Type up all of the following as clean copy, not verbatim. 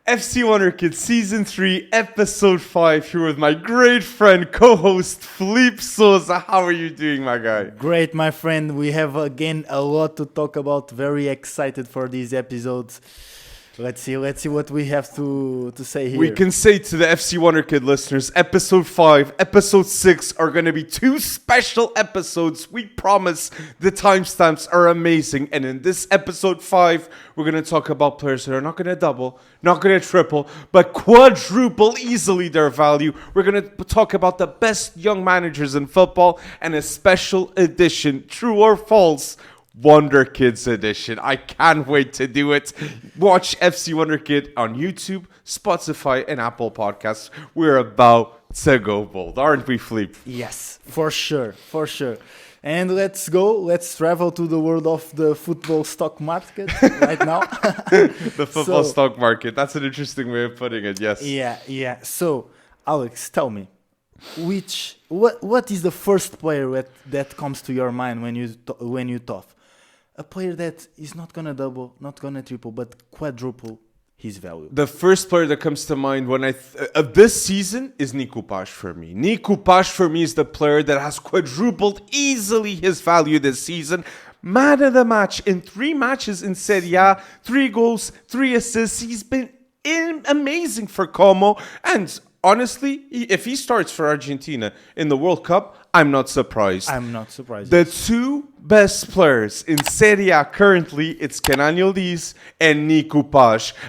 FC Wonderkid Season 3, Episode 5, here with my great friend, co-host, Felipe Souza. How are you doing, my guy? Great, my friend. We have, again, a lot to talk about. Very excited for these episodes. Let's see what we have to say here. We can say to the FC Wonderkid listeners, Episode 5, Episode 6 are going to be two special episodes. We promise the timestamps are amazing. And in this Episode 5, we're going to talk about players that are not going to double, not going to triple, but quadruple easily their value. We're going to talk about the best young managers in football and a special edition, true or false, Wonderkids Edition. I can't wait to do it. Watch FC Wonderkid on YouTube, Spotify, and Apple Podcasts. We're about to go bold, aren't we, Felipe? Yes, for sure. And let's go. Let's travel to the world of the football stock market right now. The football stock market. That's an interesting way of putting it, yes. Yeah. So, Alex, tell me, what is the first player that comes to your mind when you thought? A player that is not going to double, not going to triple, but quadruple his value. The first player that comes to mind when of this season is Nico for me. Nico for me is the player that has quadrupled easily his value this season. Man of the match in 3 matches in Serie A, 3 goals, 3 assists. He's been amazing for Como. And honestly, if he starts for Argentina in the World Cup, I'm not surprised. The 2 best players in Serie A currently, it's Kenan Yildiz and Nico.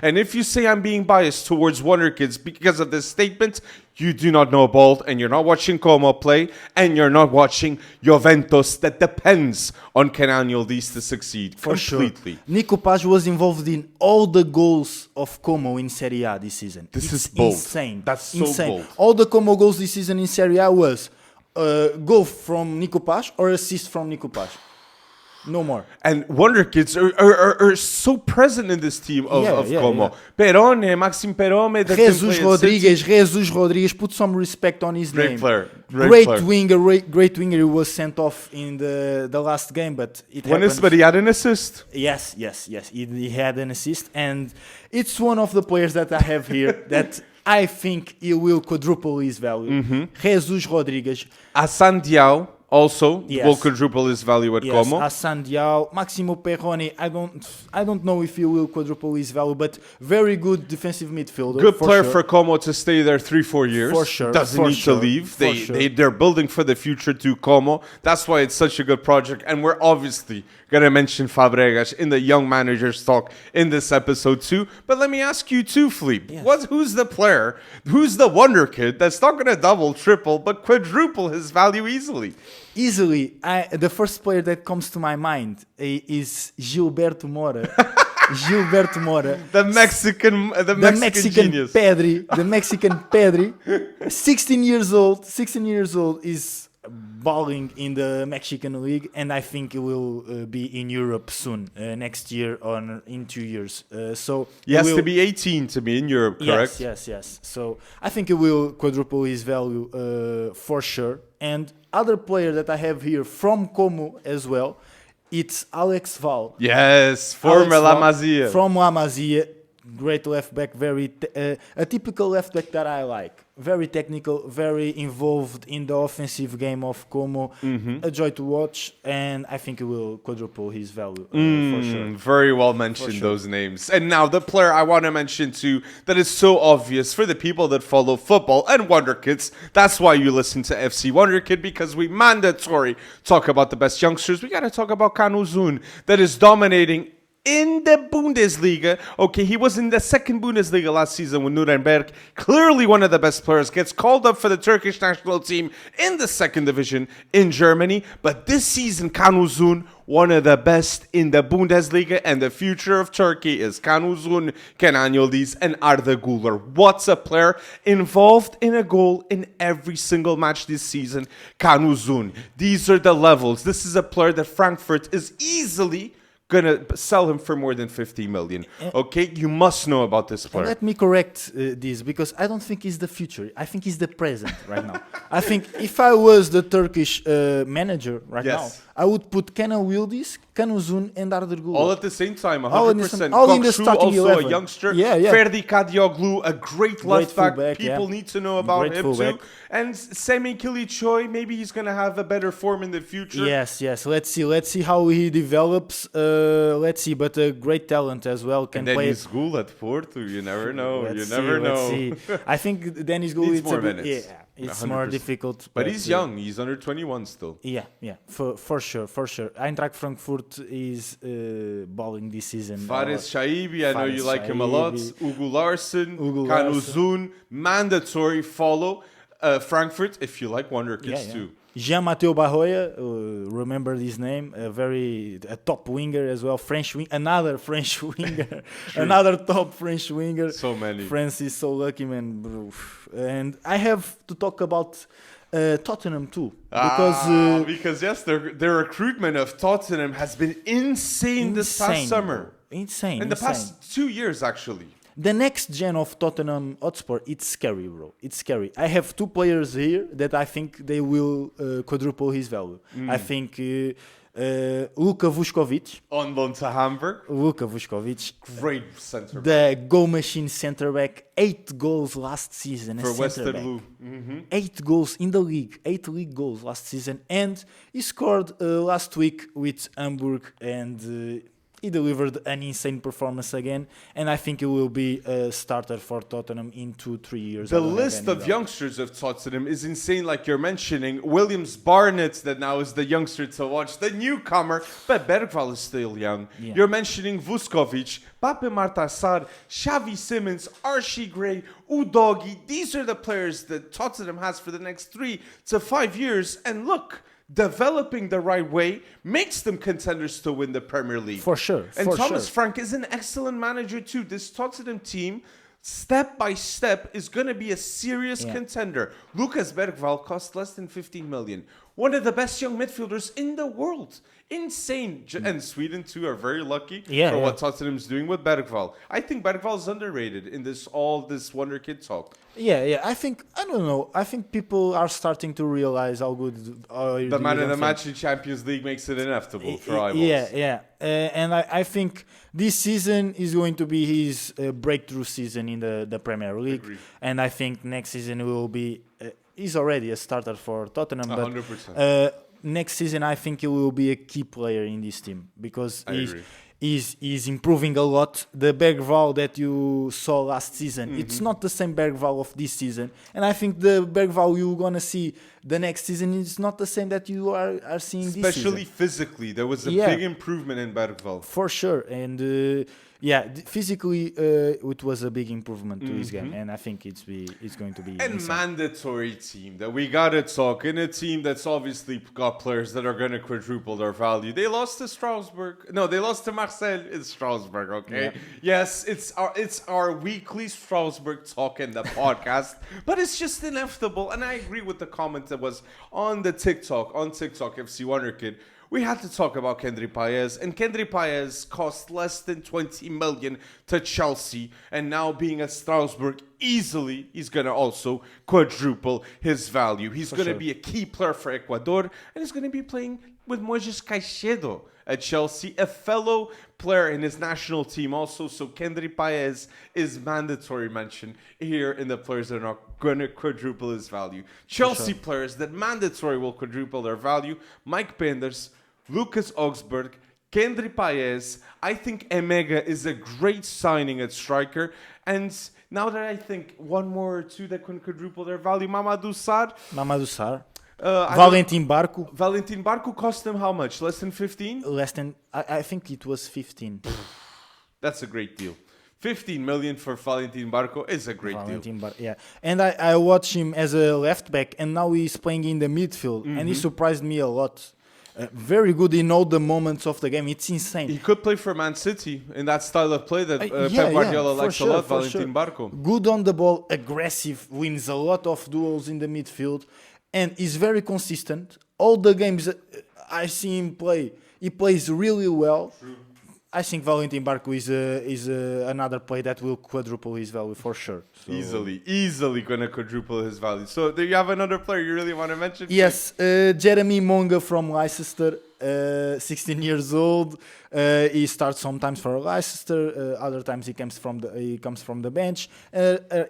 And if you say I'm being biased towards Wonderkids because of this statement, you do not know ball, and you're not watching Como play, and you're not watching Juventus that depends on Kenan Yildiz to succeed completely. Sure. Nico was involved in all the goals of Como in Serie A this season. This is bold. Insane. That's so insane. bold. All the Como goals this season in Serie A was goal from Nico or assist from Nico. No more. And Wonderkids are so present in this team of Como. Yeah. Perone, Maxim Perome. Jesus Rodriguez, put some respect on his name. Great player. Great winger who was sent off in the last game, but it happened. But he had an assist. Yes. He had an assist, and it's one of the players that I have here that I think he will quadruple his value. Jesus Rodriguez. Hassan Diao also will quadruple his value at Como. Hassan Diao, Maximo Perrone. I don't know if he will quadruple his value, but very good defensive midfielder. Good player for Como to stay there 3-4 years. For sure. Doesn't need to leave. They're building for the future to Como. That's why it's such a good project. And we're obviously going to mention Fabregas in the young managers talk in this episode too. But let me ask you too, Felipe. Yes. Who's the player, who's the wonder kid that's not going to double, triple, but quadruple his value easily? The first player that comes to my mind is Gilberto Mora. The Mexican genius. The Mexican Pedri. 16 years old is balling in the Mexican league, and I think it will be in Europe soon, next year or in 2 years. So he has to be 18 to be in Europe, correct? Yes. So I think it will quadruple his value for sure. And other player that I have here from Como as well, it's Alex Val. Yes, former La Masia. From La Masia. Great left back, a typical left back that I like. Very technical, very involved in the offensive game of Como. A joy to watch, and I think it will quadruple his value for sure. Very well mentioned, those names. And now the player I want to mention too, that is so obvious for the people that follow football and Wonderkids. That's why you listen to FC Wonderkid, because we mandatory talk about the best youngsters. We got to talk about Uzun, that is dominating in the Bundesliga. Okay, he was in the second Bundesliga last season with Nuremberg. Clearly one of the best players. Gets called up for the Turkish national team in the second division in Germany. But this season, Uzun, one of the best in the Bundesliga. And the future of Turkey is Uzun, Kenan Yildiz, and Arda Güler. What's a player involved in a goal in every single match this season? Uzun. These are the levels. This is a player that Frankfurt is easily gonna sell him for more than 50 million. Okay, you must know about this player. Let me correct this, because I don't think he's the future. I think he's the present right now. I think if I was the Turkish manager right now, I would put Kenan Wildis, Uzun, and Arder Güler. All at the same time, 100%. All in the starting also 11. a youngster. Yeah. Ferdi Kadioglu, a great left back. fullback, People need to know about Great him fullback. too. And Semi Kilichoy, maybe he's going to have a better form in the future. Yes. Let's see how he develops. Let's see, but a great talent as well. Can And then play. he's cool at Porto. You never know. Let's Let's see. I think Dennis Gullit Needs more minutes. Yeah, it's more 100%. difficult. But he's young. He's under 21 still. Yeah, for sure. Eintracht Frankfurt is balling this season. Faris Shaibi, I know you Faris like him a lot. Shaibi. Ugu Larson, Ugu Kan Larson. Uzun, mandatory follow. Frankfurt, if you like Wonderkids too. Jean-Mathieu Barroya, remember this name, a top winger as well, another French winger, another top French winger. So many. France is so lucky, man. Bro. And I have to talk about Tottenham too, because yes, their recruitment of Tottenham has been insane this past summer. Insane. In the past 2 years, actually. The next gen of Tottenham Hotspur, it's scary, bro. It's scary. I have 2 players here that I think they will quadruple his value. I think Luka Vuskovic. On loan to Hamburg. Luka Vuskovic. Great center back. The goal machine center back. 8 goals last season. For Westerlo. Mm-hmm. 8 goals in the league. 8 league goals last season. And he scored last week with Hamburg and... he delivered an insane performance again, and I think he will be a starter for Tottenham in 2-3 years. The list of youngsters of Tottenham is insane, like you're mentioning. Williams Barnett, that now is the youngster to watch, the newcomer, but Bergvall is still young. Yeah. You're mentioning Vuskovic, Pape Martassar, Xavi Simons, Archie Gray, Udogi. These are the players that Tottenham has for the next 3 to 5 years, and look, developing the right way makes them contenders to win the Premier League. For sure. And Thomas Frank is an excellent manager too. This Tottenham team, step by step, is going to be a serious contender. Lucas Bergvall cost less than 15 million. One of the best young midfielders in the world. Insane. And Sweden too are very lucky for what Tottenham's doing with Bergvall. I think Bergvall is underrated in this Wonderkid talk. I don't know. I think people are starting to realize how good the man of the match in Champions League makes it inevitable for eyeballs. And I think this season is going to be his breakthrough season in the Premier League. Agreed. And I think next season will be... he's already a starter for Tottenham. 100%. But next season, I think he will be a key player in this team because he's improving a lot. The Bergvall that you saw last season, it's not the same Bergvall of this season. And I think the Bergvall you're going to see the next season is not the same that you are seeing this season. Especially physically. There was a big improvement in Bergvall. For sure. And physically, it was a big improvement to his game, and I think it's going to be. And insane. Mandatory team that we gotta talk in a team that's obviously got players that are gonna quadruple their value. They lost to Strasbourg. No, they lost to Marseille in Strasbourg. Okay, yes, it's our weekly Strasbourg talk in the podcast, but it's just inevitable. And I agree with the comment that was on TikTok FC Wonderkid. We had to talk about Kendry Paez, and Kendry Paez cost less than 20 million to Chelsea, and now being at Strasbourg, easily he's going to also quadruple his value. He's going to be a key player for Ecuador, and he's going to be playing with Moises Caicedo at Chelsea, a fellow player in his national team also. So Kendry Paez is mandatory mention here in the players that are going to quadruple his value. Chelsea players that mandatory will quadruple their value: Mike Penders, Lucas Augsburg, Kendry Paez. I think Emega is a great signing at striker. And now that I think one more or two that can quadruple their value, Mamadou Sarr. Valentin Barco. Valentin Barco cost them how much? Less than 15? Less than, I think it was 15. That's a great deal. 15 million for Valentin Barco is a great deal. And I watched him as a left back, and now he's playing in the midfield, and he surprised me a lot. Very good in all the moments of the game. It's insane. He could play for Man City in that style of play that Pep Guardiola likes a lot, Valentin Barco. Good on the ball, aggressive, wins a lot of duels in the midfield, and is very consistent. All the games I see him play, he plays really well. True. I think Valentin Barco is another play that will quadruple his value for sure. So Easily going to quadruple his value. So do you have another player you really want to mention? Yes, Jeremy Monga from Leicester. 16 years old. He starts sometimes for Leicester, other times he comes from the bench.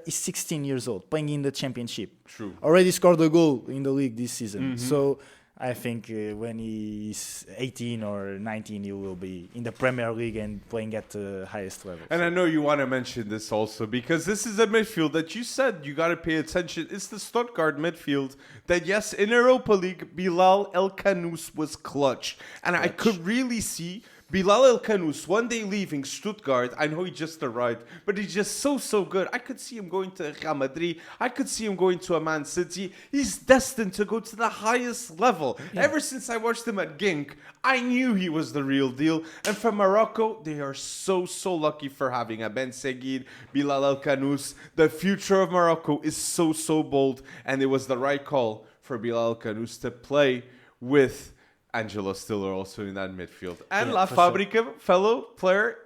He's 16 years old, playing in the Championship. True. Already scored a goal in the league this season. So I think when he's 18 or 19, he will be in the Premier League and playing at the highest level. And I know you want to mention this also because this is a midfield that you said you got to pay attention. It's the Stuttgart midfield that, yes, in Europa League, Bilal El Kanous was clutch. And I could really see Bilal El Kanous one day leaving Stuttgart. I know he just arrived, but he's just so good. I could see him going to Real Madrid. I could see him going to a Man City. He's destined to go to the highest level. Yeah. Ever since I watched him at Genk, I knew he was the real deal. And for Morocco, they are so lucky for having a Ben Seguir, Bilal El Kanous. The future of Morocco is so bold, and it was the right call for Bilal El Kanous to play with Angelo Stiller also in that midfield. And La Fabrica, fellow player,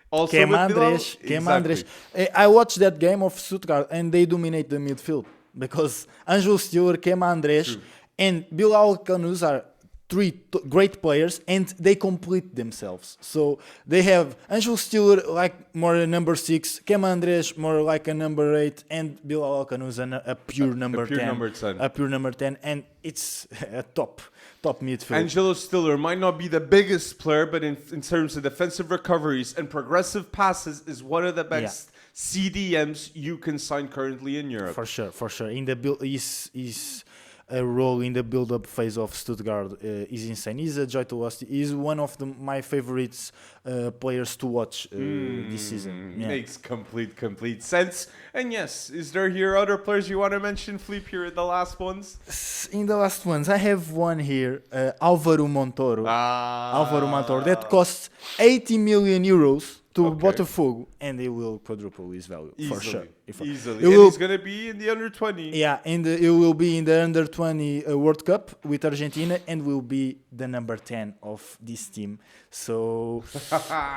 also with Andres. I watched that game of Stuttgart and they dominate the midfield because Angelo Stiller, Andres, and Bilal Kanous are three great players and they complete themselves. So they have Angelo Stiller like more a number 6, Andres more like a number 8, and Bilal Kanous a pure number 10. A pure number 10, and it's a top midfield. Angelo Stiller might not be the biggest player, but in terms of defensive recoveries and progressive passes, is one of the best CDMs you can sign currently in Europe. For sure. In the build, his role in the build-up phase of Stuttgart is insane. He's a joy to watch. He's one of my favorites players to watch this season. Yeah. Makes complete sense. And yes, is there here other players you want to mention, Flip, here in the last ones? In the last ones, I have one here, Álvaro Montoro. Álvaro Montoro, that costs 80 million euros to Botafogo, and they will quadruple his value for sure. Easily. And he's going to be in the under 20. Yeah, and it will be in the under 20 World Cup with Argentina and will be the number 10 of this team. So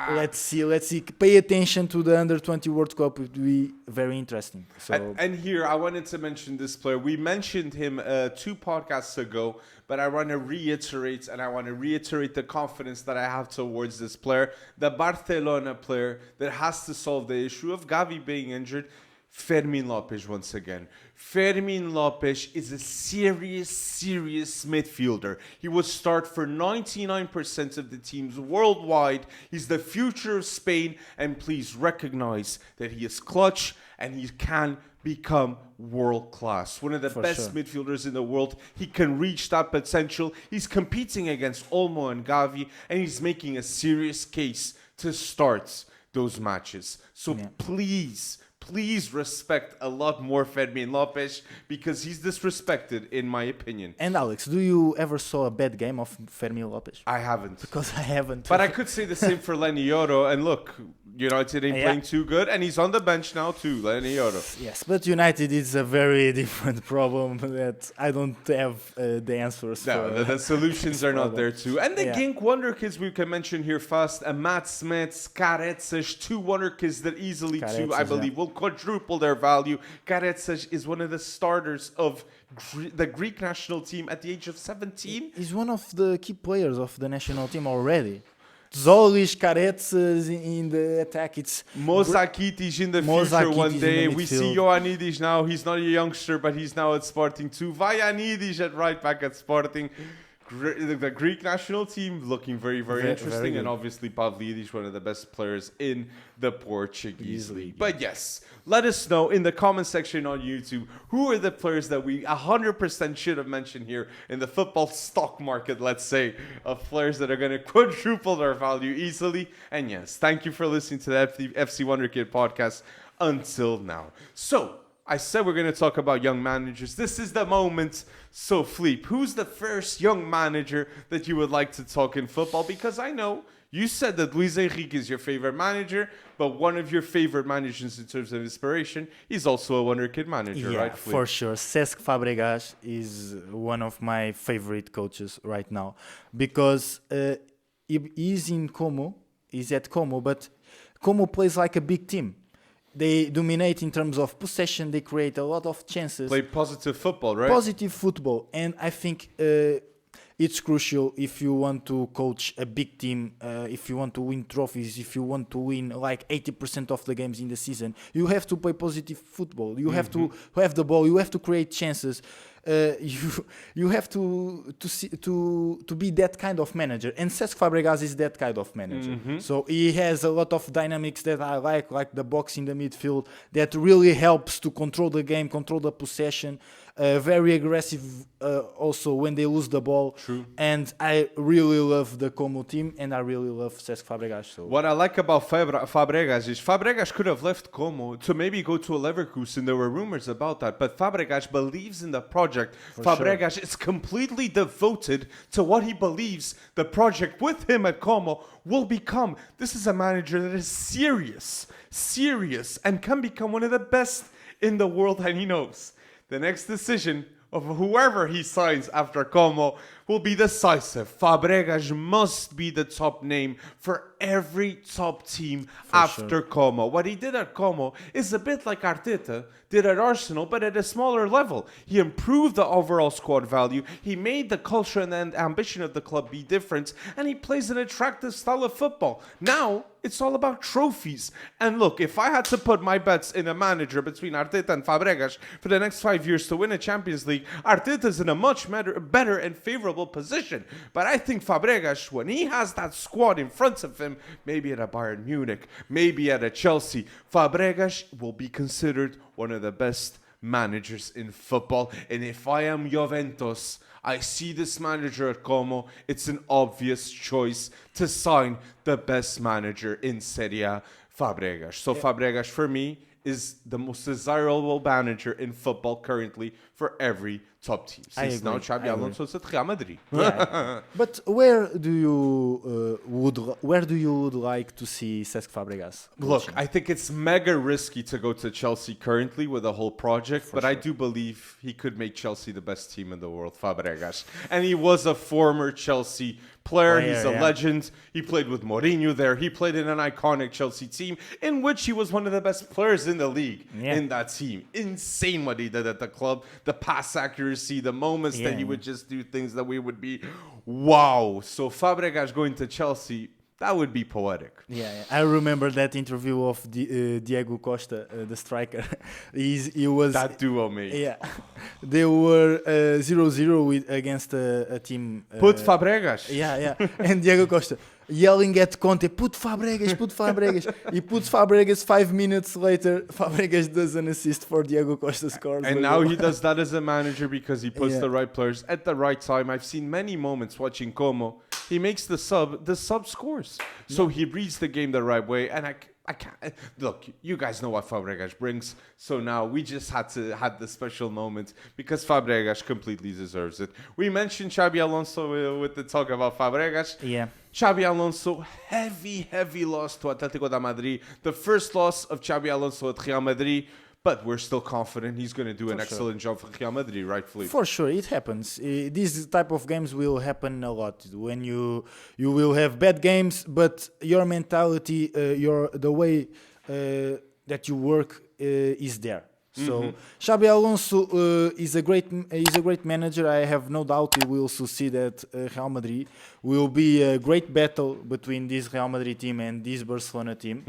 let's see. Pay attention to the under 20 World Cup. It will be very interesting. So and here, I wanted to mention this player. We mentioned him 2 podcasts ago, but I want to reiterate the confidence that I have towards this player, the Barcelona player that has to solve the issue of Gavi being injured. Fermin Lopes once again. Fermin Lopes is a serious midfielder. He will start for 99% of the teams worldwide. He's the future of Spain, and please recognize that he is clutch and he can become world class. One of the best midfielders in the world. He can reach that potential. He's competing against Olmo and Gavi, and he's making a serious case to start those matches. So please respect a lot more Fermin Lopes because he's disrespected in my opinion. And Alex, do you ever saw a bad game of Fermin Lopes? I haven't. Because I haven't. But I could say the same for Lenny Yoro. And look, United ain't playing too good, and he's on the bench now too, Lenny Yoro. Yes, but United is a very different problem that I don't have the answers for. No, the solutions are not there too. And the Genk Wonderkids we can mention here fast. Matt Smets, Karetzes, 2 Wonderkids that easily I believe will quadruple their value. Karetzes is one of the starters of the Greek national team at the age of 17. He's one of the key players of the national team already. Zolis, Karetzes in the attack. It's Mozakitis in the future one day. We see Ioannidis now. He's not a youngster, but he's now at Sporting too. Vayanidis at right back at Sporting. The Greek national team looking very interesting. And obviously Pavlidis, one of the best players in the Portuguese league. But yes, let us know in the comment section on YouTube who are the players that we 100% should have mentioned here in the football stock market, let's say, of players that are going to quadruple their value easily. And yes, thank you for listening to the FC Wonderkid podcast until now. So, I said we're going to talk about young managers. This is the moment. So, Fleep, who's the first young manager that you would like to talk in football? Because I know you said that Luis Enrique is your favorite manager, but one of your favorite managers in terms of inspiration is also a Wonderkid manager, right, Fleep? For sure. Cesc Fabregas is one of my favorite coaches right now because he's in Como, he's at Como, but Como plays like a big team. They dominate in terms of possession. They create a lot of chances. Play positive football, right? Positive football. And I think it's crucial if you want to coach a big team, if you want to win trophies, if you want to win like 80% of the games in the season. You have to play positive football. You have to have the ball. You have to create chances. You have to be that kind of manager, and Cesc Fabregas is that kind of manager. So he has a lot of dynamics that I like the box in the midfield that really helps to control the game, control the possession. Very aggressive also when they lose the ball. True. And I really love the Como team, and I really love Cesc Fabregas. So what I like about Fabregas is Fabregas could have left Como to maybe go to a Leverkusen. There were rumors about that, but Fabregas believes in the project. Fabregas is completely devoted to what he believes the project with him at Como will become. This is a manager that is serious, and can become one of the best in the world, and he knows the next decision of whoever he signs after Como will be decisive. Fabregas must be the top name for every top team after Como. What he did at Como is a bit like Arteta did at Arsenal, but at a smaller level. He improved the overall squad value, he made the culture and ambition of the club be different, and he plays an attractive style of football. Now, it's all about trophies. And look, if I had to put my bets in a manager between Arteta and Fabregas for the next 5 years to win a Champions League, Arteta's in a much better and favorable position. But I think Fabregas, when he has that squad in front of him, maybe at a Bayern Munich, maybe at a Chelsea, Fabregas will be considered one of the best managers in football. And if I am Juventus, I see this manager at Como, it's an obvious choice to sign the best manager in Serie A, Fabregas. So Fabregas, for me, is the most desirable manager in football currently for every top team. Since now Xabi Alonso is at Real Madrid. But where do you would like to see Cesc Fabregas? Look, I think it's mega risky to go to Chelsea currently with the whole project, but I do believe he could make Chelsea the best team in the world, Fabregas. And he was a former Chelsea player. He's a legend. He played with Mourinho there. He played in an iconic Chelsea team in which he was one of the best players in the league in that team. Insane what he did at the club. The pass accuracy, the moments that he would just do things that we would be, wow. So Fabregas going to Chelsea, that would be poetic. I remember that interview of Diego Costa, the striker. He was that duo, mate. Yeah, they were 0-0 against a team. Put Fabregas. And Diego Costa yelling at Conte, put Fabregas. He puts Fabregas 5 minutes later. Fabregas does an assist for Diego Costa scores. And now he does that as a manager because he puts the right players at the right time. I've seen many moments watching Como. He makes the sub scores. So he reads the game the right way. And I can't look, you guys know what Fabregas brings. So now we just had to have the special moment because Fabregas completely deserves it. We mentioned Xabi Alonso with the talk about Fabregas. Xabi Alonso, heavy loss to Atletico de Madrid. The first loss of Xabi Alonso at Real Madrid. But we're still confident he's going to do an excellent job for Real Madrid, rightfully. For sure, it happens. These type of games will happen a lot. When you will have bad games, but your mentality, the way that you work is there. So Xabi Alonso is a great manager. I have no doubt he will succeed at Real Madrid. Will be a great battle between this Real Madrid team and this Barcelona team.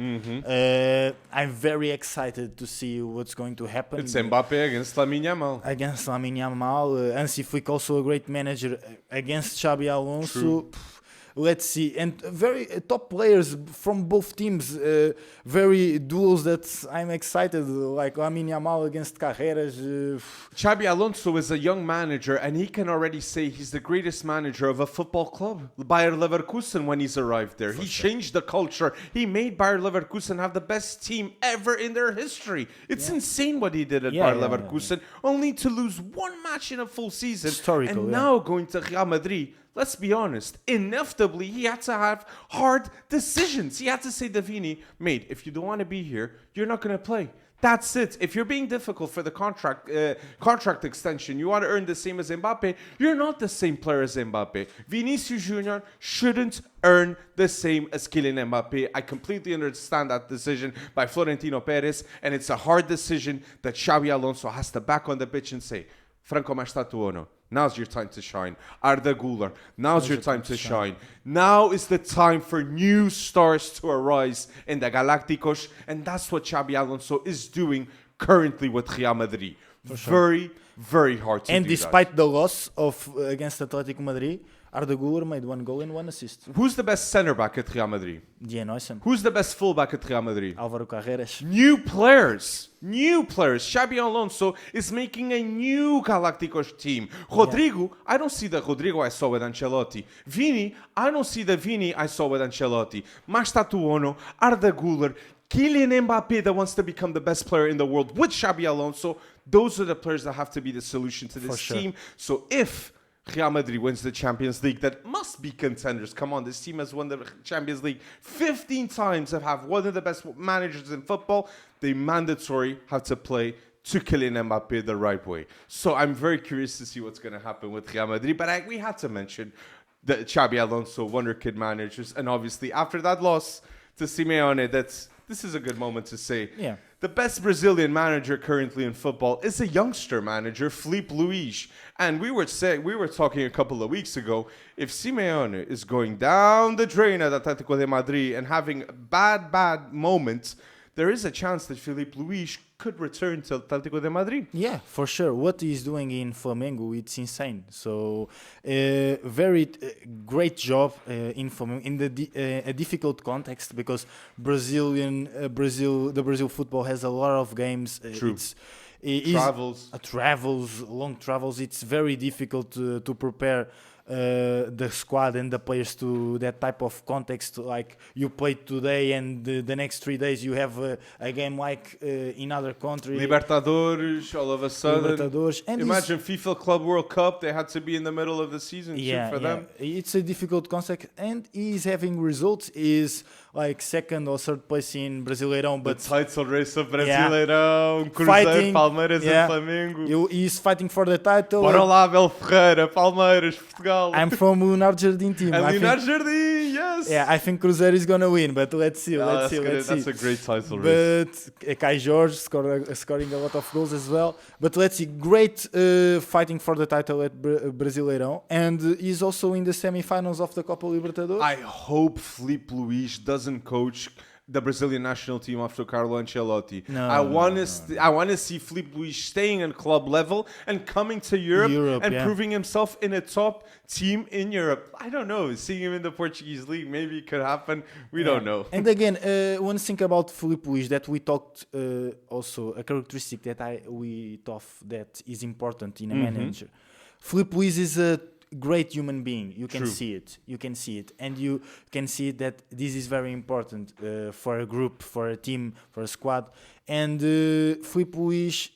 I'm very excited to see what's going to happen. It's Mbappé against Lamine Yamal. Hansi Flick also a great manager against Xabi Alonso. Let's see. And very top players from both teams. Very duels that I'm excited, like Lamine Yamal against Carreras. Xabi Alonso is a young manager, and he can already say he's the greatest manager of a football club. Bayer Leverkusen, when he's arrived there. He changed the culture. He made Bayer Leverkusen have the best team ever in their history. It's insane what he did at Bayer Leverkusen, only to lose one match in a full season. Historical, and now going to Real Madrid. Let's be honest, inevitably, he had to have hard decisions. He had to say, Davini, mate, if you don't want to be here, you're not going to play. That's it. If you're being difficult for the contract extension, you want to earn the same as Mbappe, you're not the same player as Mbappe. Vinicius Junior shouldn't earn the same as Kylian Mbappe. I completely understand that decision by Florentino Perez, and it's a hard decision that Xabi Alonso has to back on the pitch and say, Franco Mastatuono, now's your time to shine. Arda Güler, now's your time to shine. Now is the time for new stars to arise in the Galacticos, and that's what Xabi Alonso is doing currently with Real Madrid. Very, very hard to do and despite the loss of against Atletico Madrid, Arda Güler made 1 goal and 1 assist. Who's the best centre back at Real Madrid? Dian Oysen, Who's the best fullback at Real Madrid? Álvaro Carreras. New players. Xabi Alonso is making a new Galacticos team. Rodrigo, I don't see the Rodrigo I saw with Ancelotti. Vini, I don't see the Vini I saw with Ancelotti. Mastatuono, Arda Güler, Kylian Mbappé that wants to become the best player in the world with Xabi Alonso. Those are the players that have to be the solution to this team. So if Real Madrid wins the Champions League, that must be contenders. Come on, this team has won the Champions League 15 times and have one of the best managers in football. They mandatory have to play to Kylian Mbappé the right way. So I'm very curious to see what's going to happen with Real Madrid. But we had to mention the Xabi Alonso Wonderkid managers. And obviously, after that loss to Simeone, this is a good moment to say. Yeah. The best Brazilian manager currently in football is a youngster manager, Filipe Luís. And we were talking a couple of weeks ago, if Simeone is going down the drain at Atletico de Madrid and having bad moments, there is a chance that Filipe Luís could return to Atletico de Madrid. Yeah, for sure. What he's doing in Flamengo, it's insane. So, very great job in Flamengo in a difficult context because the Brazil football has a lot of games. True. Long travels. It's very difficult to prepare the squad and the players to that type of context. Like you play today and the next 3 days you have a game like in other country. Libertadores, all of a sudden. And imagine FIFA Club World Cup. They had to be in the middle of the season for them. It's a difficult concept, and he's having results. Is like second or third place in Brasileirão, but the title race of Brasileirão, Cruzeiro, Palmeiras, and Flamengo. He's fighting for the title. Bora lá, Abel Ferreira, Palmeiras, Portugal. I'm from Leonardo Jardim team. Leonardo Jardim, yes. Yeah, I think Cruzeiro is gonna win, but let's see. That's a great title race. But Kai Jorge scoring a lot of goals as well. But let's see, great fighting for the title at Brasileirão, and he's also in the semi-finals of the Copa Libertadores. I hope Filipe Luís doesn't coach the Brazilian national team after Carlo Ancelotti. I want to see Filipe Luís staying at club level and coming to Europe and proving himself in a top team in Europe. I don't know. Seeing him in the Portuguese league, maybe it could happen. We don't know. And again, one thing about Filipe Luís that we talked also, a characteristic that we thought that is important in a manager. Filipe Luís is a great human being. You can see it. And you can see that this is very important for a group, for a team, for a squad. And Filipe Luís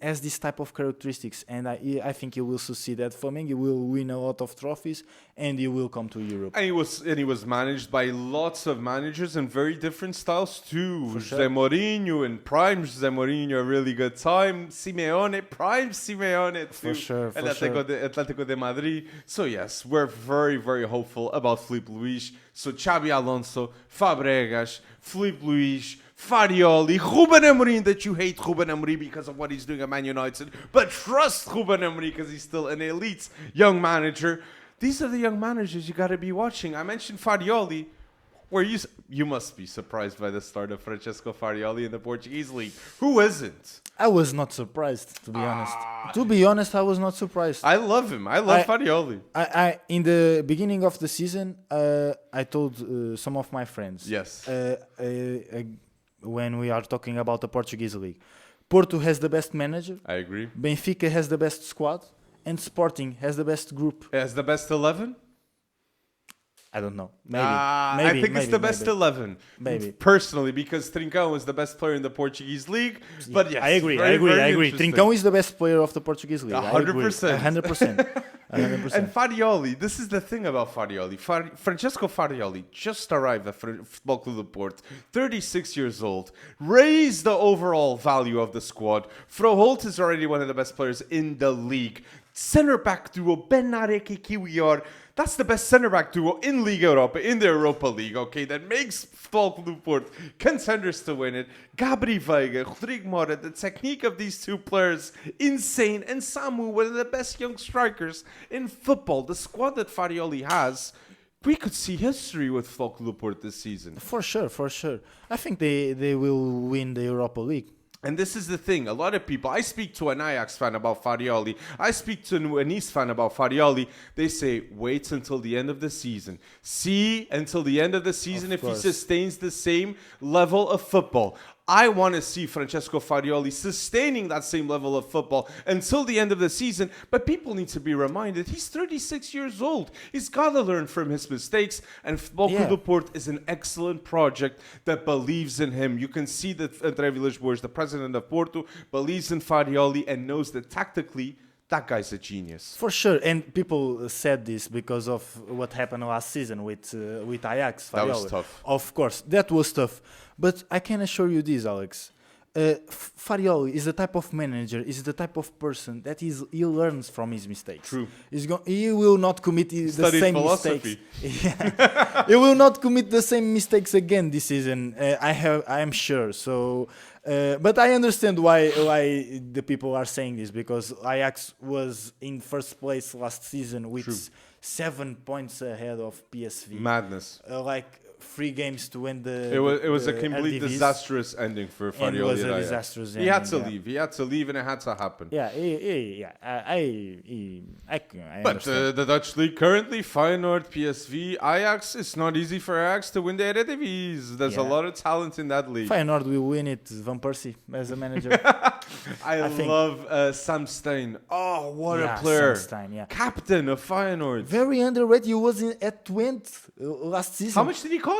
has this type of characteristics, and I think he will succeed at Flamengo. He will win a lot of trophies, and he will come to Europe. And he was managed by lots of managers in very different styles too. Sure. José Mourinho and prime José Mourinho, a really good time. Prime Simeone too. For sure. Atletico de Madrid. So yes, we're very, very hopeful about Filipe Luís. So Xabi Alonso, Fabregas, Filipe Luís, Farioli, Ruben Amorim, that you hate Ruben Amorim because of what he's doing at Man United, but trust Ruben Amorim because he's still an elite young manager. These are the young managers you got to be watching. I mentioned Farioli, where you must be surprised by the start of Francesco Farioli in the Portuguese league. Who isn't? I was not surprised, to be honest. To be honest, I was not surprised. I love him. I love Farioli. I in the beginning of the season, I told some of my friends. Yes. When we are talking about the Portuguese league, Porto has the best manager. I agree. Benfica has the best squad, and Sporting has the best group. Has the best 11? I don't know. Maybe. I think it's the best 11. Maybe. Personally, because Trincão is the best player in the Portuguese league. But yes, I agree. Trincão is the best player of the Portuguese league. 100%. 100%. 100%. And Farioli, this is the thing about Farioli. Francesco Farioli just arrived at Football Club do Porto, 36 years old, raised the overall value of the squad. Froholt is already one of the best players in the league. center back duo, Benarek Kiwior. That's the best center back duo in Liga Europa, in the Europa League, okay? That makes Futebol Porto contenders to win it. Gabri Veiga, Rodrigo Mora, the technique of these two players, insane. And Samu, one of the best young strikers in football. The squad that Farioli has, we could see history with Futebol Porto this season. For sure. I think they will win the Europa League. And this is the thing. A lot of people, I speak to an Ajax fan about Farioli. I speak to a Nice fan about Farioli. They say, wait until the end of the season. See until the end of the season if he sustains the same level of football. I want to see Francesco Farioli sustaining that same level of football until the end of the season. But people need to be reminded, he's 36 years old. He's got to learn from his mistakes. And Futebol Porto is an excellent project that believes in him. You can see that André Villas-Boas, the president of Porto, believes in Farioli and knows that tactically, that guy's a genius. For sure. And people said this because of what happened last season with Ajax. Farioli. That was tough. Of course, that was tough. But I can assure you this, Alex. Farioli is the type of manager, is the type of person that he learns from his mistakes. True. He will not commit the same philosophy. mistakes. He will not commit the same mistakes again this season. I am sure. So, but I understand why the people are saying this, because Ajax was in first place last season with 7 points ahead of PSV. Madness. 3 games to win the. It was a complete Eredivisie. Disastrous ending for Farioli. It was a disastrous ending. He had to leave. He had to leave, and it had to happen. Yeah, I But the Dutch league currently, Feyenoord, PSV, Ajax. It's not easy for Ajax to win the Eredivisie. There's a lot of talent in that league. Feyenoord will win it. Van Persie as a manager. I love Sam Stein. Oh, what a player! Sam Stein, Captain of Feyenoord. Very underrated. He was at Twente last season. How much did he cost?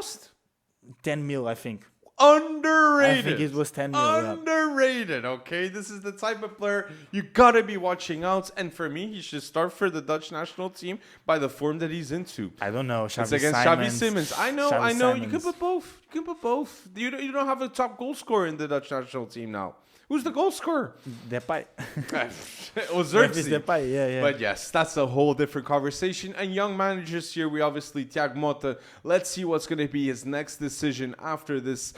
10 mil, I think. Underrated. I think it was 10 mil. Underrated, okay? This is the type of player you gotta be watching out. And for me, he should start for the Dutch national team by the form that he's into. I don't know. It's against Xavi Simons. I know. You can put both. You don't have a top goal scorer in the Dutch national team now. Who's the goal scorer? Depay. Ozerksi. Depay, yeah. But yes, that's a whole different conversation. And young managers here, we obviously, Thiago Motta, let's see what's going to be his next decision after this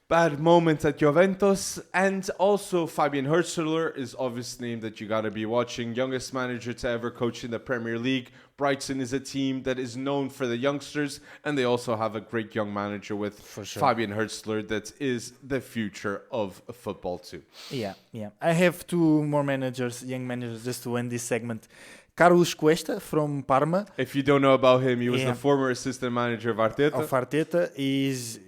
bad moment at Juventus. And also, Fabian Hurtler is obvious name that you got to be watching. Youngest manager to ever coach in the Premier League. Brighton is a team that is known for the youngsters, and they also have a great young manager with Fabian Hurtler that is the future of football too. Yeah. I have 2 more young managers, just to end this segment. Carlos Cuesta from Parma. If you don't know about him, he was the former assistant manager of Arteta. Is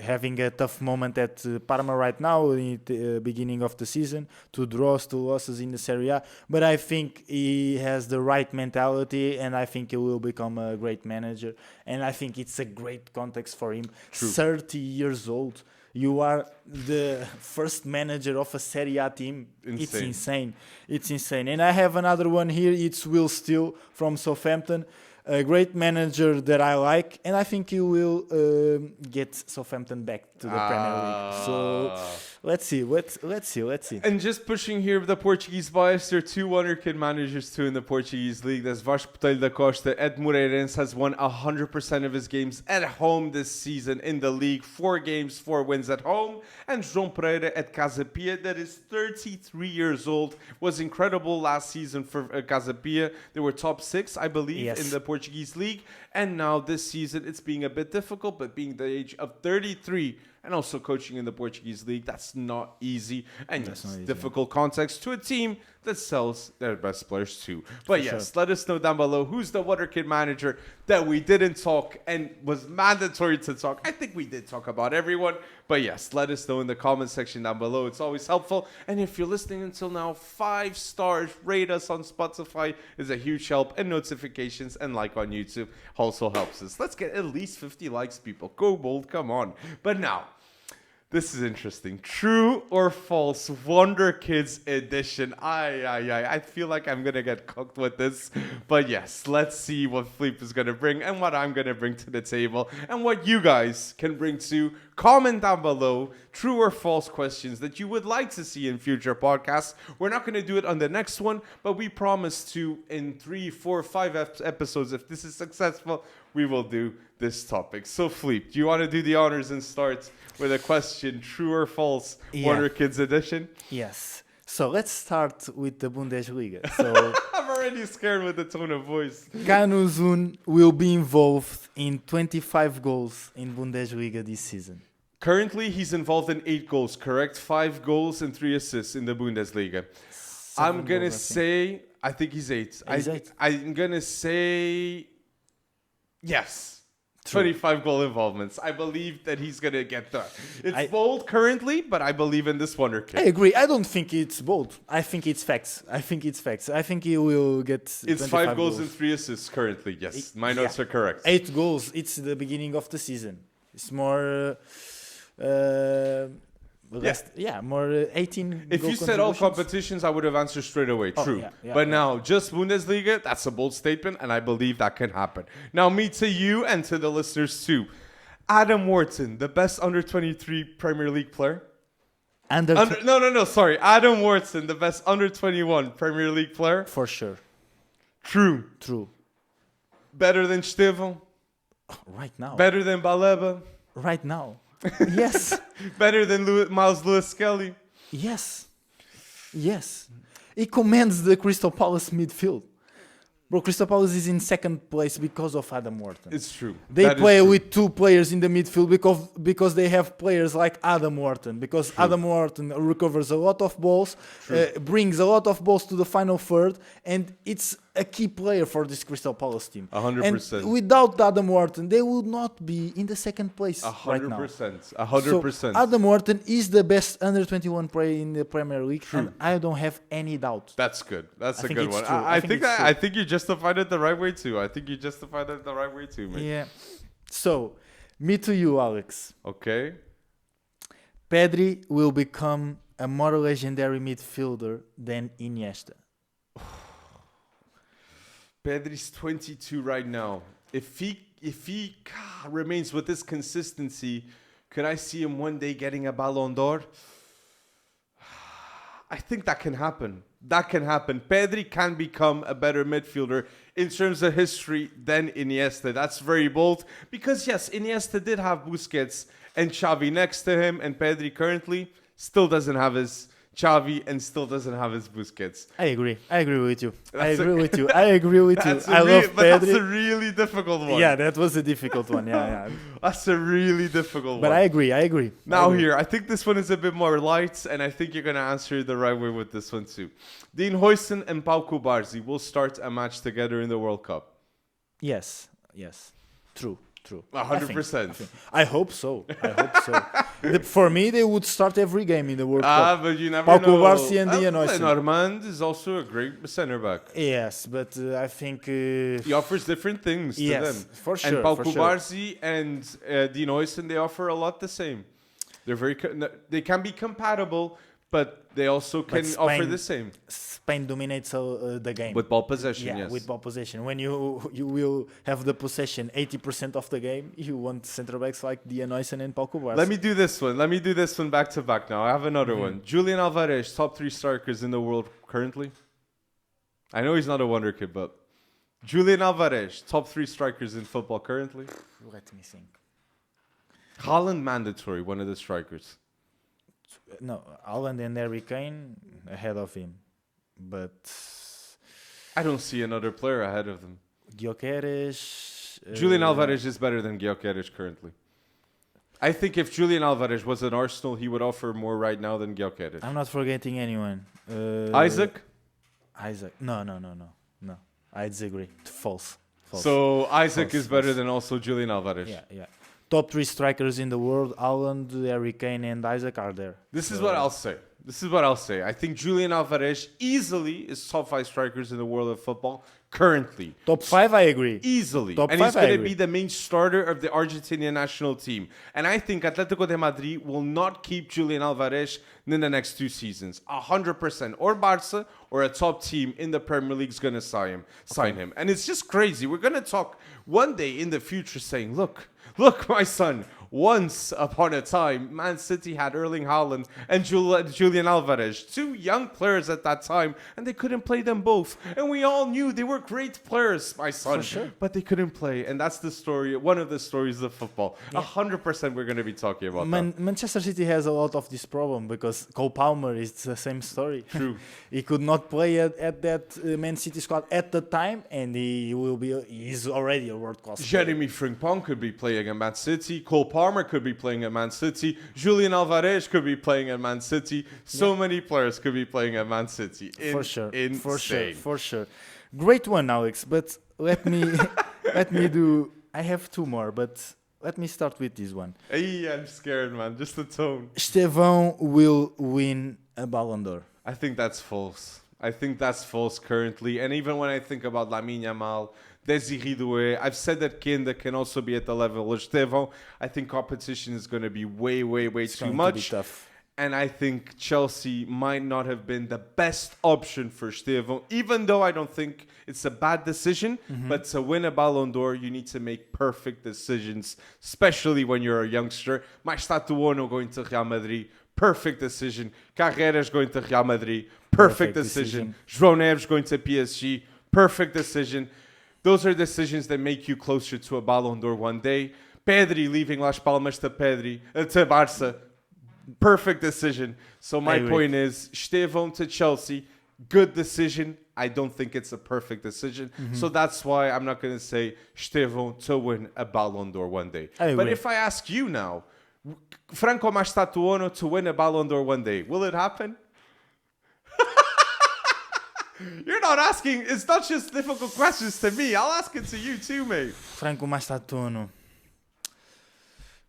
having a tough moment at Parma right now in the beginning of the season. 2 draws, 2 losses in the Serie A. But I think he has the right mentality, and I think he will become a great manager. And I think it's a great context for him. True. 30 years old. You are the first manager of a Serie A team. Insane. It's insane. And I have another one here. It's Will Steele from Southampton. A great manager that I like, and I think he will get Southampton back to the Premier League. So let's see. And just pushing here the Portuguese bias, there are 2 Wonderkid managers too in the Portuguese league. There's Vasco Botelho da Costa. Ed Moreirense has won 100% of his games at home this season in the league. 4 games, 4 wins at home. And João Pereira at Casa Pia, that is 33 years old, was incredible last season for Casa Pia. They were top 6, I believe, in the Portuguese league, and now this season it's being a bit difficult, but being the age of 33 and also coaching in the Portuguese league, that's not easy, and difficult context to a team that sells their best players too. But let us know down below who's the Wonderkid manager that we didn't talk and was mandatory to talk. I think we did talk about everyone, but yes, let us know in the comment section down below. It's always helpful. And if you're listening until now, 5 stars, rate us on Spotify is a huge help, and notifications and like on YouTube also helps us. Let's get at least 50 likes, people. Go bold, come on. But now, This is interesting. True or false? Wonderkids Edition. I feel like I'm gonna get cooked with this, but yes, let's see what Fleep is gonna bring and what I'm gonna bring to the table, and what you guys can bring to. Comment down below true or false questions that you would like to see in future podcasts. We're not gonna do it on the next one, but we promise to in 3, 4, 5 episodes. If this is successful, we will do this topic. So Fleep, do you want to do the honors and start with a question, true or false, Wonderkids Edition? Yes. So let's start with the Bundesliga. So I'm already scared with the tone of voice. Uzun will be involved in 25 goals in Bundesliga this season. Currently, he's involved in 8 goals, correct? 5 goals and 3 assists in the Bundesliga. I'm going to say, I think he's 8. I'm going to say, yes. True. 25 goal involvements. I believe that he's going to get that. It's bold currently, but I believe in this Wonder Kid. I agree. I don't think it's bold. I think it's facts. I think he will get It's 5 goals and 3 assists currently. Yes, my notes are correct. 8 goals. It's the beginning of the season. It's more... more 18. If you said all competitions, I would have answered straight away. True. But now, just Bundesliga, that's a bold statement, and I believe that can happen. Now, me to you and to the listeners too. Adam Wharton, the best under-23 Premier League player? Sorry. Adam Wharton, the best under-21 Premier League player? For sure. True. Better than Estevão? Right now. Better than Baleba? Right now. Yes. Better than Miles Lewis Kelly? Yes. He commands the Crystal Palace midfield. Bro, Crystal Palace is in second place because of Adam Wharton. It's true. They play with 2 players in the midfield because they have players like Adam Wharton. Because Adam Wharton recovers a lot of balls, brings a lot of balls to the final third, and it's a key player for this Crystal Palace team. 100%. And without Adam Wharton, they would not be in the second place right now. 100%. So Adam Wharton is the best under-21 player in the Premier League, and I don't have any doubt. That's good. That's a good one. I think you justified it the right way too. Mate. Yeah. So, me to you, Alex. Okay. Pedri will become a more legendary midfielder than Iniesta. Pedri's 22 right now. If he remains with this consistency, could I see him one day getting a Ballon d'Or? I think that can happen. Pedri can become a better midfielder in terms of history than Iniesta. That's very bold because, yes, Iniesta did have Busquets and Xavi next to him, and Pedri currently still doesn't have his Xavi and still doesn't have his Busquets. I agree with you. I agree with you. I love Pedri. But that's a really difficult one. Yeah, that was a difficult one. Yeah. That's a really difficult one. But I agree. Now I think this one is a bit more light, and I think you're going to answer the right way with this one too. Dean Huijsen and Pau Cubarsí will start a match together in the World Cup. Yes. True. 100%. I hope so. For me, they would start every game in the World Cup. But you never Pau know. Cubarsí and Dean Huijsen. Normand is also a great centre back. Yes, but I think he offers different things to them. For sure. And Pau Cubarsí and Dean Huijsen, they offer a lot the same. They can be compatible, but they also can offer the same. Spain dominates the game. With ball possession, yes. With ball possession. When you will have the possession 80% of the game, you want centre backs like Dean Huijsen and Pau Cubarsí. Let me do this one back to back now. I have another one. Julian Alvarez, top 3 strikers in the world currently. I know he's not a wonder kid, but Julian Alvarez, top 3 strikers in football currently. Let me think. Haaland mandatory, one of the strikers. No, Haaland and Harry Kane ahead of him. But I don't see another player ahead of them. Gyökeres. Julian Alvarez is better than Gyökeres currently. I think if Julian Alvarez was at Arsenal, he would offer more right now than Gyökeres. I'm not forgetting anyone. Isaac? No. I disagree. False. So Isaac is better than also Julian Alvarez. Yeah. Top 3 strikers in the world, Haaland, Harry Kane, and Isaac are there. This is what I'll say. This is what I'll say. I think Julian Alvarez easily is top 5 strikers in the world of football currently. Top 5, I agree. Easily. Top and 5, he's going I to agree. be the main starter of the Argentinian national team. And I think Atletico de Madrid will not keep Julian Alvarez in the next 2 seasons. 100%. Or Barca or a top team in the Premier League is going to sign him. And it's just crazy. We're going to talk one day in the future saying, look, my son, once upon a time, Man City had Erling Haaland and Julian Alvarez, 2 young players at that time, and they couldn't play them both. And we all knew they were great players, my son, For sure. but they couldn't play. And that's the story, one of the stories of football. 100% we're going to be talking about that. Manchester City has a lot of this problem because Cole Palmer is the same story. True. He could not play at that Man City squad at the time, and he's already a world-class player. Jeremy Frimpong could be playing at Man City. Cole Palmer could be playing at Man City. Julian Alvarez could be playing at Man City. So many players could be playing at Man City. For sure. Insane. For sure. Great one, Alex. But let me do. I have 2 more, but let me start with this one. Hey, I'm scared, man. Just the tone. Estevão will win a Ballon d'Or. I think that's false. I think that's false currently. And even when I think about Lamine Yamal, Desiree Doué, I've said that Kenda can also be at the level of Estevão. I think competition is going to be way too much. To be tough. And I think Chelsea might not have been the best option for Estevão, even though I don't think it's a bad decision. But to win a Ballon d'Or, you need to make perfect decisions, especially when you're a youngster. Maestatuono going to Real Madrid, perfect decision. Carreras going to Real Madrid, perfect decision. João Neves going to PSG, perfect decision. Those are decisions that make you closer to a Ballon d'Or one day. Pedri leaving Las Palmas to Barca, perfect decision. So my point is, Estevão to Chelsea, good decision. I don't think it's a perfect decision. So that's why I'm not going to say Estevão to win a Ballon d'Or one day. But if I ask you now, Franco Maestatuono to win a Ballon d'Or one day, will it happen? You're not asking. It's not just difficult questions to me. I'll ask it to you too, mate. Franco Maestatuono.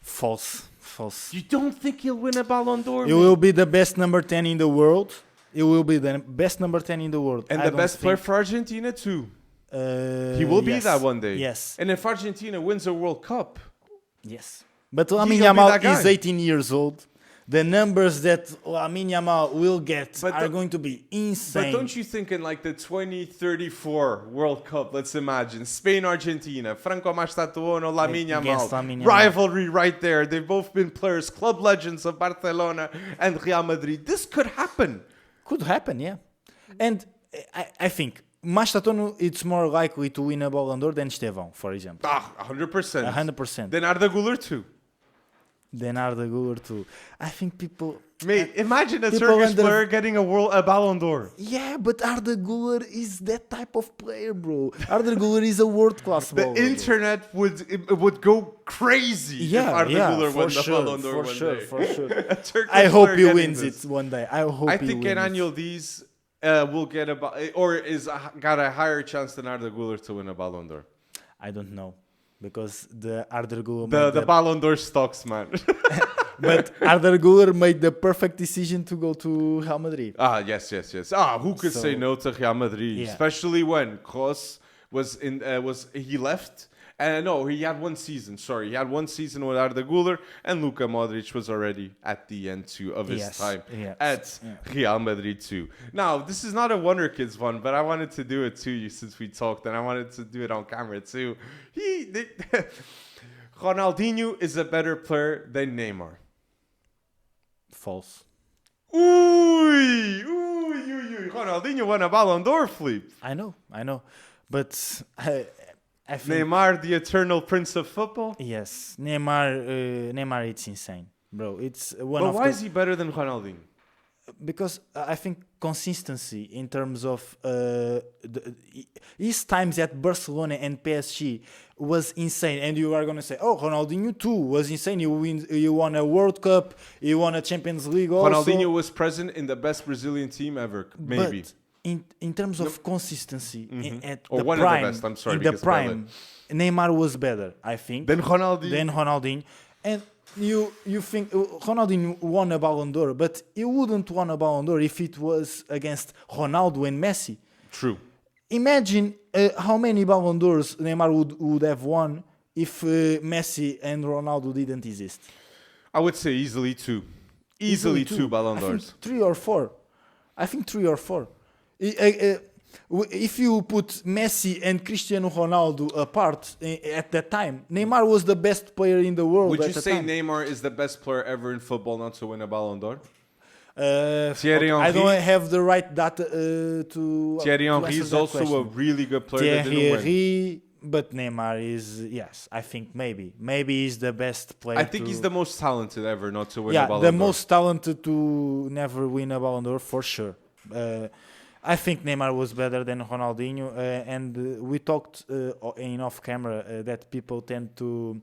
False. You don't think he'll win a Ballon d'Or? He will be the best number 10 in the world. He will be the best number 10 in the world. And the best player for Argentina too. He will be that one day. Yes. And if Argentina wins a World Cup. Yes. But Lamine Yamal is 18 years old. The numbers that Lamine Yamal will get are going to be insane. But don't you think in like the 2034 World Cup, let's imagine, Spain-Argentina, Franco Maestatuono, Lamine Yamal, rivalry right there. They've both been players, club legends of Barcelona and Real Madrid. This could happen. Could happen, yeah. And I think Maestatuono, it's more likely to win a Ballon d'Or than Estevão, for example. 100%. 100%. Then Arda Güler too. I think people... Mate, imagine a Turkish player getting a Ballon d'Or. Yeah, but Arda Güler is that type of player, bro. Arda Güler is a world-class The baller, internet would go crazy if Arda Güler won the Ballon d'Or one day. For sure. I hope he wins it one day. I think Enanio Diaz will get got a higher chance than Arda Güler to win a Ballon d'Or. I don't know. Because the Arda Güler... The Ballon d'Or stocks, man. But Arda Güler made the perfect decision to go to Real Madrid. Yes. Who could say no to Real Madrid? Yeah. Especially when Kroos he left. No, he had one season. Sorry, he had one season with Arda Güler, and Luka Modric was already at the end too of his time at Real Madrid too. Now, this is not a Wonderkids one, but I wanted to do it to you since we talked, and I wanted to do it on camera too. Ronaldinho is a better player than Neymar. False. Ooh. Ronaldinho won a Ballon d'Or, Flip. I know. But I think Neymar, the eternal prince of football? Yes. Neymar, it's insane, bro. It's one of why is he better than Ronaldinho? Because I think consistency in terms of his times at Barcelona and PSG was insane. And you are going to say, Ronaldinho too was insane. He won a World Cup. He won a Champions League also. Ronaldinho was present in the best Brazilian team ever, maybe. But in terms of consistency, at or the one prime, of the best, I'm sorry, in the prime, Neymar was better, I think. Than Ronaldinho. And you think Ronaldinho won a Ballon d'Or, but he wouldn't won a Ballon d'Or if it was against Ronaldo and Messi. True. Imagine how many Ballon d'Ors Neymar would have won if Messi and Ronaldo didn't exist. I would say easily two. Easily two Ballon d'Ors. I think 3 or 4. I think 3 or 4. If you put Messi and Cristiano Ronaldo apart at that time, Neymar was the best player in the world. Would at you the say time. Neymar is the best player ever in football not to win a Ballon d'Or? Okay, I don't have the right data to. Thierry to Henry answer is that also question. a really good player that didn't win. Henry, but Neymar is, yes, I think maybe he's the best player. I think he's the most talented ever not to win a yeah, Ballon the d'Or. most talented to never win a Ballon d'Or for sure. I think Neymar was better than Ronaldinho, and we talked in off camera that people tend to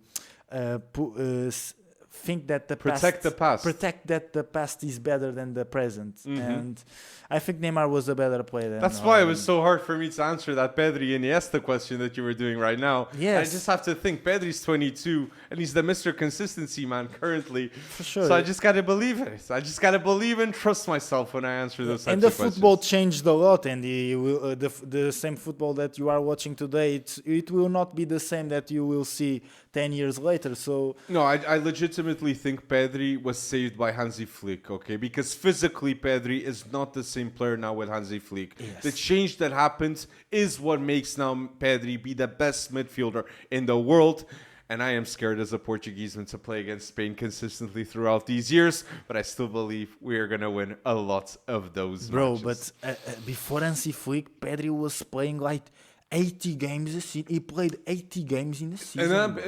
think that the Protect the past is better than the present, and I think Neymar was a better player than. That's why it was so hard for me to answer that Pedri and Iniesta question that you were doing right now. Yes. I just have to think Pedri's 22 and he's the Mr. Consistency man currently. For sure. So I just gotta believe it. I just gotta believe and trust myself when I answer those types And the of questions. football changed a lot, and the same football that you are watching today, it will not be the same that you will see 10 years later. So No, I legitimately think Pedri was saved by Hansi Flick, okay? Because physically, Pedri is not the same player now with Hansi Flick. Yes. The change that happens is what makes now Pedri be the best midfielder in the world. And I am scared as a Portugueseman to play against Spain consistently throughout these years, but I still believe we are going to win a lot of those matches. but before Hansi Flick, Pedri was playing like 80 games a season. He played 80 games in a season. And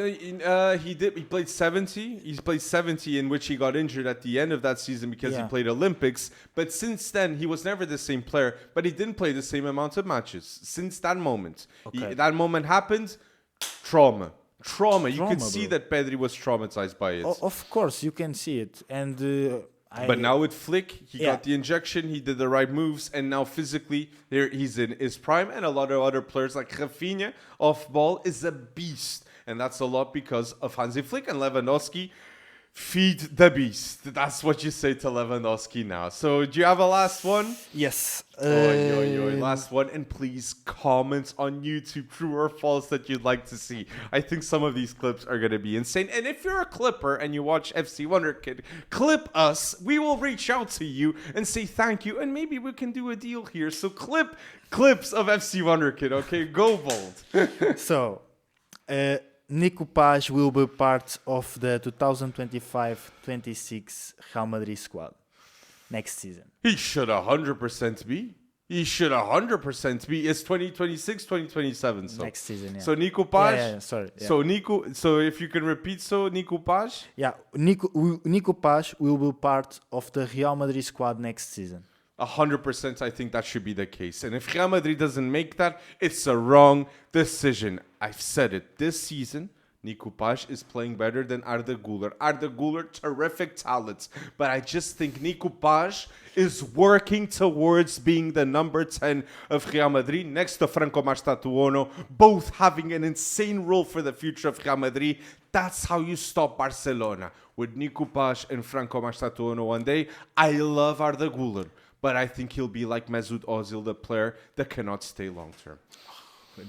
he played 70. He played 70 in which he got injured at the end of that season because he played Olympics. But since then, he was never the same player. But he didn't play the same amount of matches since that moment. Okay. That moment happened. Trauma. You could see bro. that Pedri was traumatized by it. Of course, you can see it. And But now with Flick, he got the injection, he did the right moves, and now physically, he's in his prime. And a lot of other players like Rafinha, off ball, is a beast. And that's a lot because of Hansi Flick and Lewandowski. Feed the beast. That's what you say to Lewandowski now. So do you have a last one? yes. Last one. And please comment on YouTube, true or false, that you'd like to see. I think some of these clips are going to be insane. And if you're a clipper and you watch FC Wonderkid, clip us. We will reach out to you and say thank you. And maybe we can do a deal here. So clip clips of FC Wonderkid, okay? Go bold. So, Nico Paz will be part of the 2025-26 Real Madrid squad next season. He should 100% be. It's 2026, 2027. So. Next season, yeah. So Nico Paz. Yeah, sorry. Yeah. So So if you can repeat, Nico Paz. Yeah, Nico Paz will be part of the Real Madrid squad next season. 100%, I think that should be the case. And if Real Madrid doesn't make that, it's a wrong decision. I've said it. This season, Nico Paz is playing better than Arda Güler. Arda Güler, terrific talent. But I just think Nico Paz is working towards being the number 10 of Real Madrid next to Franco Mastatuono, both having an insane role for the future of Real Madrid. That's how you stop Barcelona, with Nico Paz and Franco Mastatuono one day. I love Arda Güler, but I think he'll be like Mesut Ozil, the player that cannot stay long term.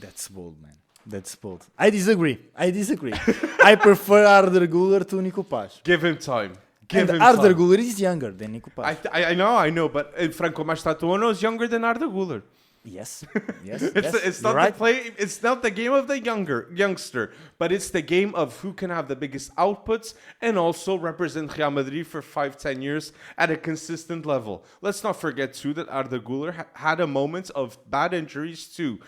That's bold, man. That's bold. I disagree. I prefer Arda Güler to Nico Paz. Give him time. Arda Güler is younger than Nico Paz. I know, but Franco Mastatuono is younger than Arda Güler. Yes. It's not right. the play. It's not the game of the youngster, but it's the game of who can have the biggest outputs and also represent Real Madrid for 5-10 years at a consistent level. Let's not forget too that Arda Güler had a moment of bad injuries too,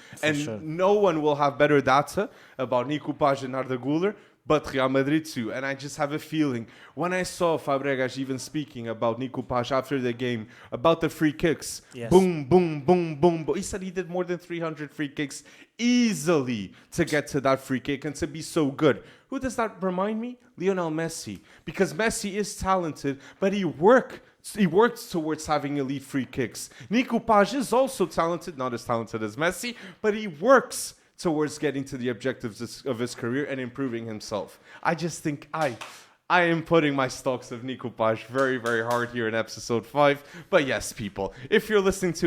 no one will have better data about Nico Paz and Arda Güler but Real Madrid too. And I just have a feeling, when I saw Fabregas even speaking about Nico Paz after the game, about the free kicks, boom, boom, boom, boom, boom. He said he did more than 300 free kicks easily to get to that free kick and to be so good. Who does that remind me? Lionel Messi. Because Messi is talented, but he works towards having elite free kicks. Nico Paz is also talented, not as talented as Messi, but he works towards getting to the objectives of his career and improving himself. I just think I I am putting my stocks of Nico Paz very, very hard here in episode 5. But yes, people, if you're listening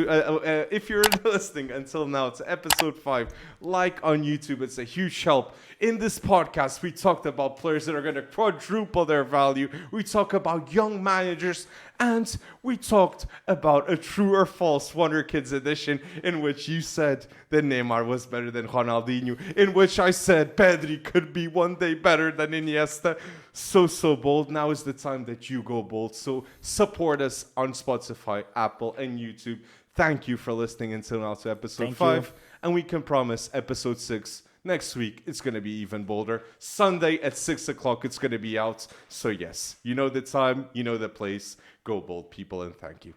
until now to episode 5, like on YouTube, it's a huge help. In this podcast, we talked about players that are going to quadruple their value. We talk about young managers, and we talked about a true or false Wonderkids edition in which you said that Neymar was better than Ronaldinho, in which I said Pedri could be one day better than Iniesta. So bold. Now is the time that you go bold. So support us on Spotify, Apple, and YouTube. Thank you for listening until now to episode 5. And we can promise episode 6 next week, it's going to be even bolder. Sunday at 6 o'clock, it's going to be out. So yes, you know the time, you know the place. Go bold, people, and thank you.